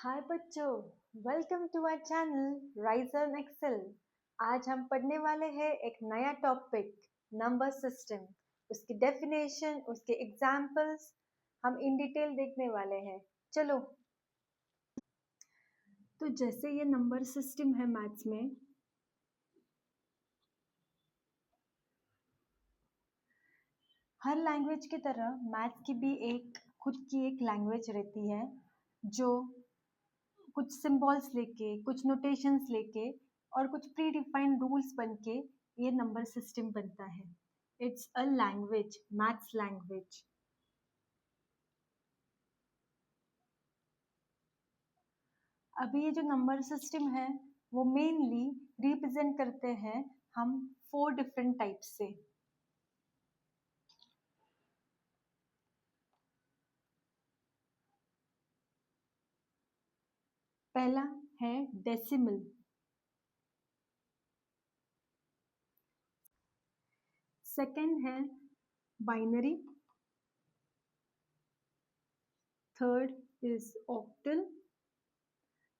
हाय बच्चों, welcome to our channel rise and excel. आज हम पढ़ने वाले हैं एक नया टॉपिक, नंबर सिस्टम। उसकी डेफिनेशन, उसके एग्जांपल्स हम इन डिटेल देखने वाले हैं। चलो। तो जैसे ये नंबर सिस्टम है मैथ्स में, हर लैंग्वेज की तरह मैथ्स की भी खुद की एक लैंग्वेज रहती है, जो कुछ सिंबल्स लेके, कुछ नोटेशंस लेके और कुछ प्री डिफाइंड रूल्स बन के ये नंबर सिस्टम बनता है। It's a language, maths language. अभी ये जो नंबर सिस्टम है वो मेनली रिप्रेजेंट करते हैं हम 4 डिफरेंट टाइप्स से। पहला है डेसिमल, सेकंड है binary, third is octal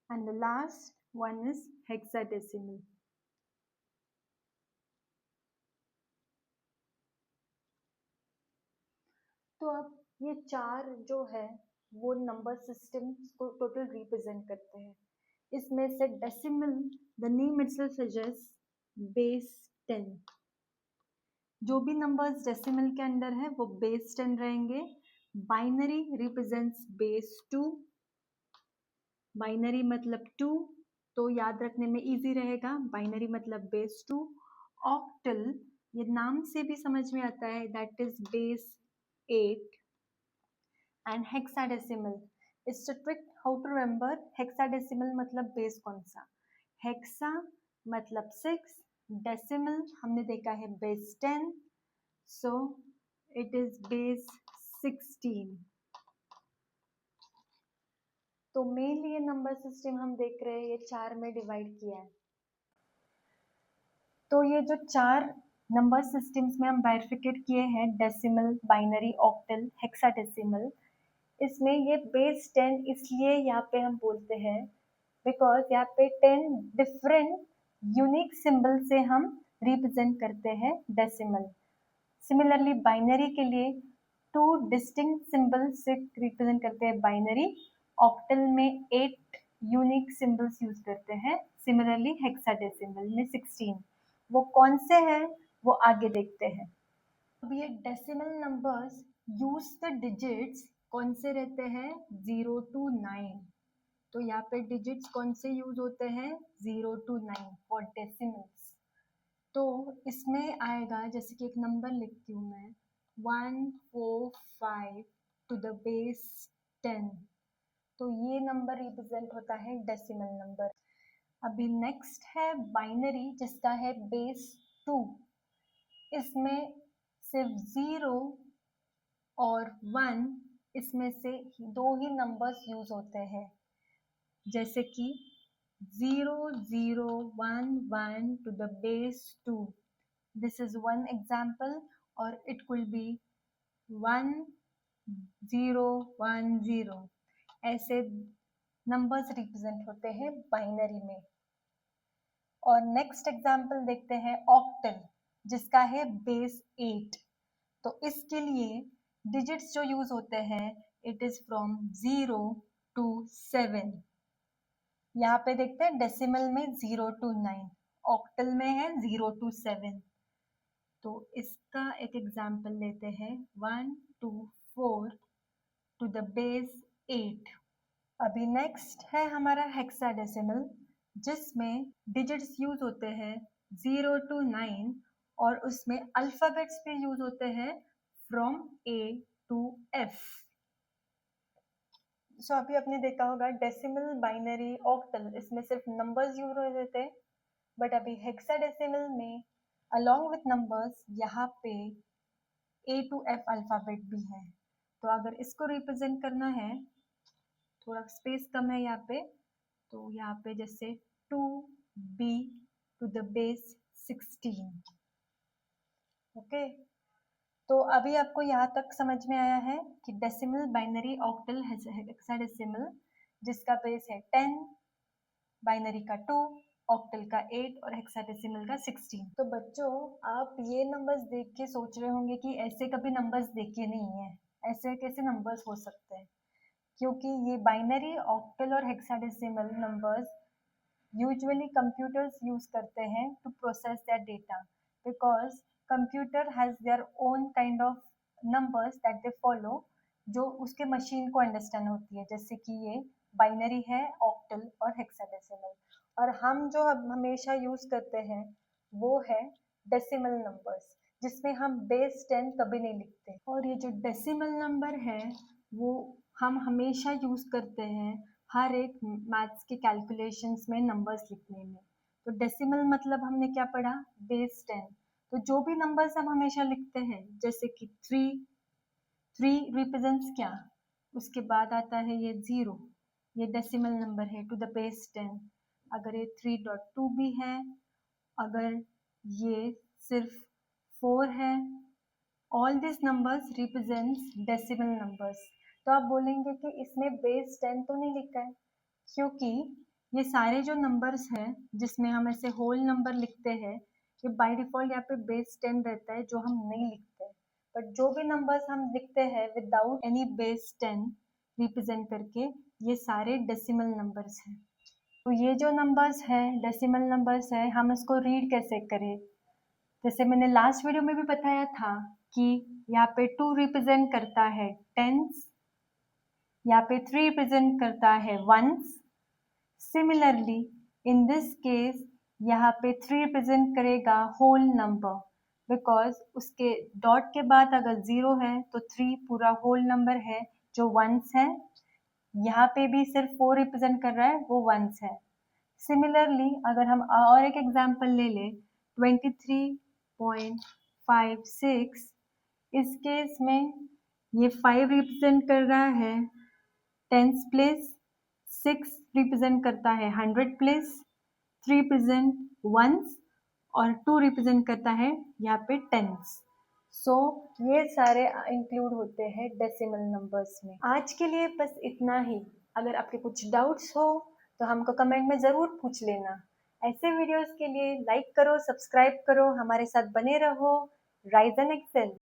and the last one is hexadecimal. तो अब ये चार जो है वो नंबर सिस्टम को टोटल रिप्रेजेंट करते हैं। इसमें से decimal, the name itself suggest base 10। जो भी नंबर्स डेसिमल के अंदर है वो बेस 10 रहेंगे। Binary represents base 2। बाइनरी मतलब 2, तो याद रखने में इजी रहेगा, बाइनरी मतलब बेस 2। ऑक्टल, ये नाम से भी समझ में आता है, that is base 8। And hexadecimal, it's a trick how to remember hexadecimal मतलब बेस कौन सा। हेक्सा मतलब 6, डेसिमल हमने देखा है base 10, so it is base 16। तो मेनली ये नंबर सिस्टम हम देख रहे हैं, ये चार में डिवाइड किया है। तो ये जो चार नंबर सिस्टम्स में हम बाइफरकेट किए हैं, डेसिमल, बाइनरी, ऑक्टल, हेक्साडेसिमल, इसमें ये बेस 10 इसलिए यहाँ पे हम बोलते हैं बिकॉज यहाँ पे 10 डिफरेंट यूनिक सिंबल से हम रिप्रेजेंट करते हैं डेसिमल। सिमिलरली बाइनरी के लिए 2 डिस्टिंक्ट सिंबल से रिप्रेजेंट करते हैं बाइनरी। ऑक्टल में 8 यूनिक सिंबल्स यूज करते हैं। सिमिलरली हेक्साडेसिमल में 16। वो कौन से हैं वो आगे देखते हैं। अब ये decimal numbers use the digits कौन से रहते हैं, 0 to 9। तो यहाँ पे डिजिट्स कौन से यूज होते हैं, 0 to 9 फॉर डेसिमल्स। तो इसमें आएगा, जैसे कि एक नंबर लिखती हूँ मैं, 145 टू द बेस 10। तो ये नंबर रिप्रेजेंट होता है डेसिमल नंबर। अभी नेक्स्ट है बाइनरी, जिसका है बेस 2। इसमें सिर्फ 0 और 1, इसमें से दो ही नंबर्स यूज होते हैं, जैसे कि 0011 to the base 2. This is one example, or it could be 1010। ऐसे नंबर्स रिप्रेजेंट होते हैं बाइनरी में। और नेक्स्ट एग्जाम्पल देखते हैं ऑक्टल, जिसका है बेस 8। तो इसके लिए डिजिट्स जो यूज होते हैं, इट इज फ्रॉम 0 to 7। यहाँ पे देखते हैं डेसिमल में 0 to 9, ऑक्टल में है 0 to 7। तो इसका एक एग्जाम्पल लेते हैं, 124 टू द बेस 8। अभी नेक्स्ट है हमारा हेक्साडेसिमल, जिसमें डिजिट्स यूज होते हैं 0 to 9 और उसमें अल्फाबेट्स भी यूज होते हैं फ्रॉम A to F। सो अभी आपने देखा होगा डेसिमल, बाइनरी, ऑक्टल, इसमें सिर्फ नंबर्स यूज होते थे, बट अभी हेक्साडेसिमल में अलोंग विथ नंबर्स यहाँ पे A to F अल्फाबेट भी है। तो अगर इसको रिप्रेजेंट करना है, थोड़ा स्पेस कम है यहाँ पे, तो यहाँ पे जैसे 2B to the base 16। Okay, तो अभी आपको यहाँ तक समझ में आया है कि डेसिमल, बाइनरी, ऑक्टल, हेक्साडेसिमल जिसका बेस है 10, बाइनरी का 2, ऑक्टल का 8 और हेक्साडेसिमल का 16। तो बच्चों, आप ये नंबर्स देख के सोच रहे होंगे कि ऐसे कभी नंबर्स देखे नहीं है, ऐसे कैसे नंबर्स हो सकते हैं, क्योंकि ये बाइनरी, ऑक्टल और hexadecimal numbers usually computers use करते हैं to process their data, because computer has their own kind of numbers that they follow, जो उसके मशीन को अंडरस्टैंड होती है, जैसे कि ये बाइनरी है, ऑक्टल और हेक्साडेसिमल। और हम जो अब हमेशा यूज करते हैं वो है डेसिमल नंबर्स, जिसमें हम बेस 10 कभी नहीं लिखते। और ये जो डेसिमल नंबर है वो हम हमेशा यूज करते हैं हर एक मैथ्स के कैलकुलेशंस में नंबर्स लिखने में। तो डेसिमल मतलब हमने क्या पढ़ा, बेस 10। तो जो भी नंबर्स हम हमेशा लिखते हैं, जैसे कि 3 रिप्रेजेंट्स क्या, उसके बाद आता है ये 0, ये डेसिमल नंबर है टू द बेस 10। अगर ये 3.2 भी है, अगर ये सिर्फ 4 है, all this numbers represents decimal numbers. तो आप बोलेंगे कि इसमें बेस 10 तो नहीं लिखा है, क्योंकि ये सारे जो नंबर्स हैं जिसमें हम ऐसे होल नंबर लिखते हैं, ये बाय डिफॉल्ट यहाँ पे बेस 10 रहता है, जो हम नहीं लिखते। बट जो भी नंबर्स हम लिखते हैं विदाउट एनी बेस 10 रिप्रेजेंट करके, ये सारे डेसिमल नंबर्स हैं। तो ये जो नंबर्स हैं, डेसिमल नंबर्स हैं, हम इसको रीड कैसे करें? जैसे मैंने लास्ट वीडियो में भी बताया था कि यहाँ पे 2 रिप्रेजेंट करता है टेंस, यहाँ पे 3 रिप्रेजेंट करता है ones. Similarly in this case यहाँ पे 3 रिप्रेजेंट करेगा होल नंबर, बिकॉज उसके डॉट के बाद अगर 0 है तो 3 पूरा होल नंबर है जो वंस है। यहाँ पे भी सिर्फ 4 रिप्रेजेंट कर रहा है, वो वंस है। सिमिलरली अगर हम और एक एग्जांपल ले लें, 23.56, इस केस में ये 5 रिप्रेजेंट कर रहा है टेंस प्लेस, 6 रिप्रेजेंट करता है 100 प्लेस, 3 रिप्रेजेंट वंस और 2 रिप्रेजेंट करता है यहाँ पे टेंस। सो ये सारे इंक्लूड होते हैं डेसिमल नंबर्स में। आज के लिए बस इतना ही। अगर आपके कुछ डाउट्स हो तो हमको कमेंट में ज़रूर पूछ लेना। ऐसे वीडियोस के लिए लाइक करो, सब्सक्राइब करो, हमारे साथ बने रहो। Rise and Excel.